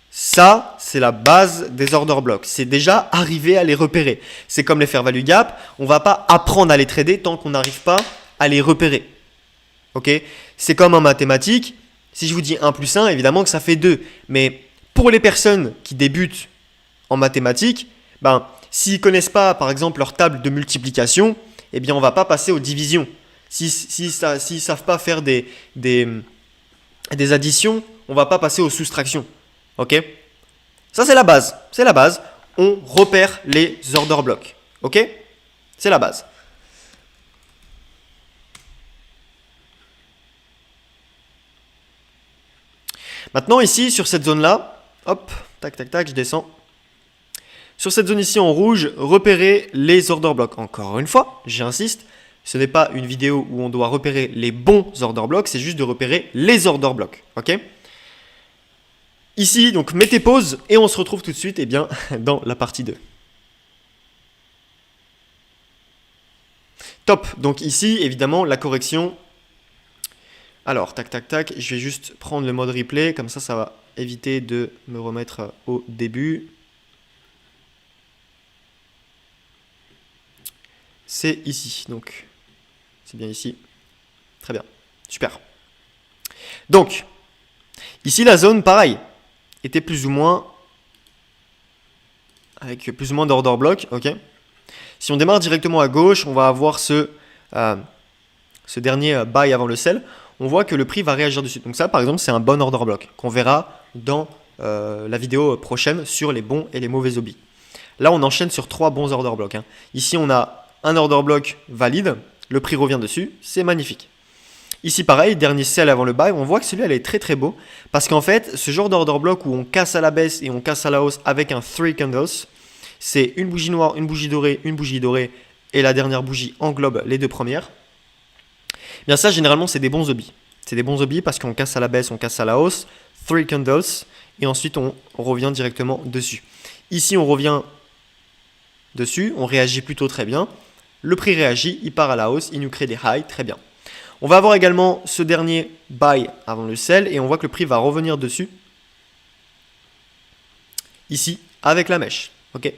Ça, c'est la base des order blocks. C'est déjà arriver à les repérer. C'est comme les fair value gap. On ne va pas apprendre à les trader tant qu'on n'arrive pas à les repérer. Okay. C'est comme en mathématiques. Si je vous dis 1 plus 1, évidemment que ça fait 2. Mais pour les personnes qui débutent en mathématiques, s'ils ne connaissent pas, par exemple, leur table de multiplication, eh bien, on ne va pas passer aux divisions. S'ils ne savent pas faire des additions, on ne va pas passer aux soustractions. Ok. Ça, c'est la base. C'est la base. On repère les order blocks. Ok. C'est la base. Maintenant, ici, sur cette zone-là, hop, tac, tac, tac, je descends. Sur cette zone ici en rouge, repérer les order blocks. Encore une fois, j'insiste, ce n'est pas une vidéo où on doit repérer les bons order blocks, c'est juste de repérer les order blocks. Ok. Ici, donc, mettez pause et on se retrouve tout de suite dans la partie 2. Top. Donc ici, évidemment, la correction. Alors, tac, tac, tac. Je vais juste prendre le mode replay. Comme ça, ça va éviter de me remettre au début. C'est ici. Donc, c'est bien ici. Très bien. Super. Donc, ici, la zone, pareil, était plus ou moins avec plus ou moins d'order block. Ok. Si on démarre directement à gauche, on va avoir ce dernier buy avant le sell. On voit que le prix va réagir dessus. Donc ça, par exemple, c'est un bon order block qu'on verra dans la vidéo prochaine sur les bons et les mauvais hobbies. Là, on enchaîne sur 3 bons order blocks. Hein. Ici, on a un order block valide. Le prix revient dessus. C'est magnifique. Ici, pareil, dernier sell avant le buy. On voit que celui-là, est très très beau. Parce qu'en fait, ce genre d'order block où on casse à la baisse et on casse à la hausse avec un 3 candles, c'est une bougie noire, une bougie dorée et la dernière bougie englobe les deux premières. Bien ça, généralement, c'est des bons hobbies. C'est des bons hobbies parce qu'on casse à la baisse, on casse à la hausse. 3 candles. Et ensuite, on revient directement dessus. Ici, on revient dessus. On réagit plutôt très bien. Le prix réagit, il part à la hausse, il nous crée des highs, très bien. On va avoir également ce dernier buy avant le sell et on voit que le prix va revenir dessus. Ici, avec la mèche. Okay.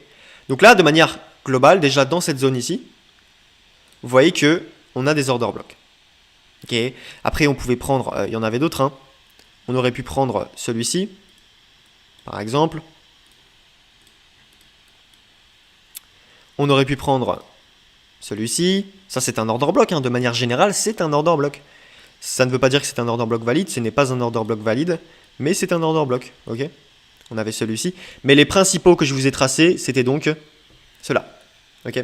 Donc là, de manière globale, déjà dans cette zone ici, vous voyez qu'on a des order blocks. Okay. Après, on pouvait prendre, il y en avait d'autres. Hein. On aurait pu prendre celui-ci, par exemple. On aurait pu prendre celui-ci. Ça, c'est un order block. Hein. De manière générale, c'est un order block. Ça ne veut pas dire que c'est un order block valide. Ce n'est pas un order block valide, mais c'est un order block. Okay. On avait celui-ci. Mais les principaux que je vous ai tracés, c'était donc ceux-là. Okay.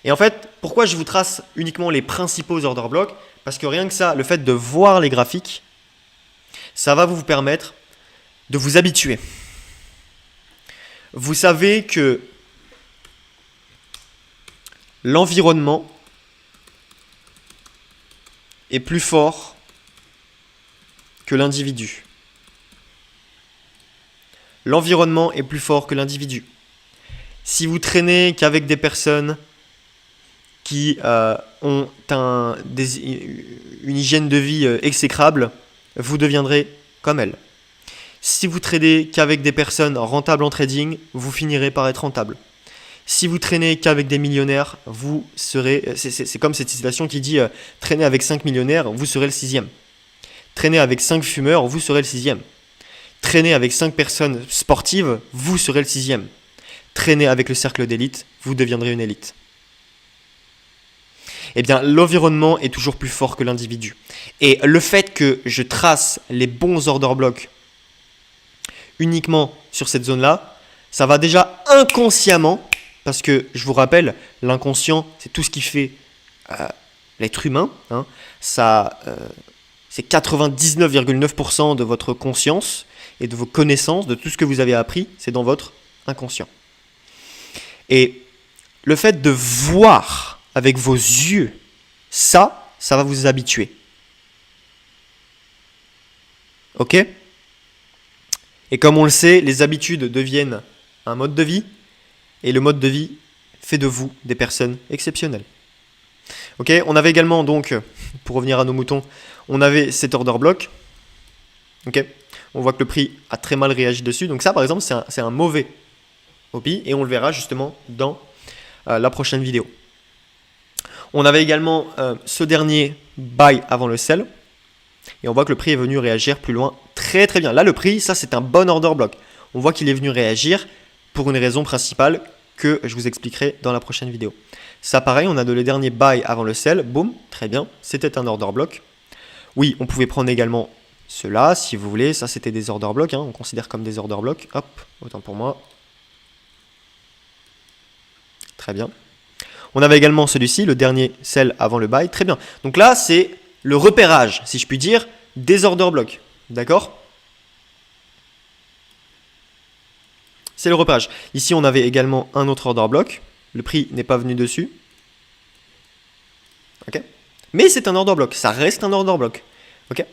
Et en fait, pourquoi je vous trace uniquement les principaux order blocks? Parce que rien que ça, le fait de voir les graphiques, ça va vous permettre de vous habituer. Vous savez que l'environnement est plus fort que l'individu. L'environnement est plus fort que l'individu. Si vous traînez qu'avec des personnes qui ont une hygiène de vie exécrable, vous deviendrez comme elles. Si vous tradez qu'avec des personnes rentables en trading, vous finirez par être rentable. Si vous traînez qu'avec des millionnaires, vous serez... C'est comme cette citation qui dit traînez avec 5 millionnaires, vous serez le 6e. Traînez avec 5 fumeurs, vous serez le 6e. Traînez avec 5 personnes sportives, vous serez le 6e. Traînez avec le cercle d'élite, vous deviendrez une élite. Eh bien, l'environnement est toujours plus fort que l'individu. Et le fait que je trace les bons order blocks uniquement sur cette zone-là, ça va déjà inconsciemment, parce que je vous rappelle, l'inconscient, c'est tout ce qui fait l'être humain. Hein, c'est 99,9% de votre conscience et de vos connaissances, de tout ce que vous avez appris, c'est dans votre inconscient. Et le fait de voir avec vos yeux, ça va vous habituer. Ok ? Et comme on le sait, les habitudes deviennent un mode de vie, et le mode de vie fait de vous des personnes exceptionnelles. Ok ? On avait également donc, pour revenir à nos moutons, on avait cet order block. Ok ? On voit que le prix a très mal réagi dessus. Donc ça, par exemple, c'est un mauvais OPI, et on le verra justement dans la prochaine vidéo. On avait également ce dernier buy avant le sell. Et on voit que le prix est venu réagir plus loin très très bien. Là, le prix, ça c'est un bon order block. On voit qu'il est venu réagir pour une raison principale que je vous expliquerai dans la prochaine vidéo. Ça pareil, on a le dernier buy avant le sell. Boum, très bien. C'était un order block. Oui, on pouvait prendre également ceux-là si vous voulez. Ça c'était des order blocks. Hein. On considère comme des order blocks. Hop, autant pour moi. Très bien. On avait également celui-ci, le dernier sell avant le buy. Très bien. Donc là, c'est le repérage, si je puis dire, des order blocks. D'accord ? C'est le repérage. Ici, on avait également un autre order block. Le prix n'est pas venu dessus. Ok ? Mais c'est un order block. Ça reste un order block. Ok ?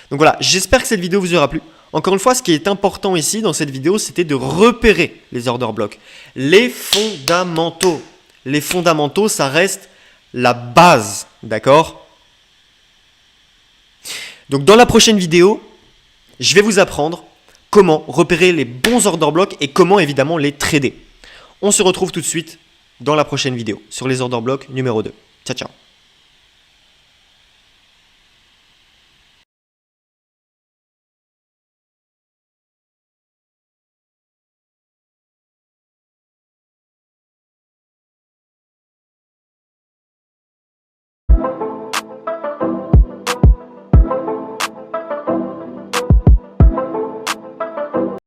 Donc voilà, j'espère que cette vidéo vous aura plu. Encore une fois, ce qui est important ici dans cette vidéo, c'était de repérer les order blocks. Les fondamentaux. Les fondamentaux, ça reste la base. D'accord ? Donc dans la prochaine vidéo, je vais vous apprendre comment repérer les bons order blocks et comment évidemment les trader. On se retrouve tout de suite dans la prochaine vidéo sur les order blocks numéro 2. Ciao, ciao.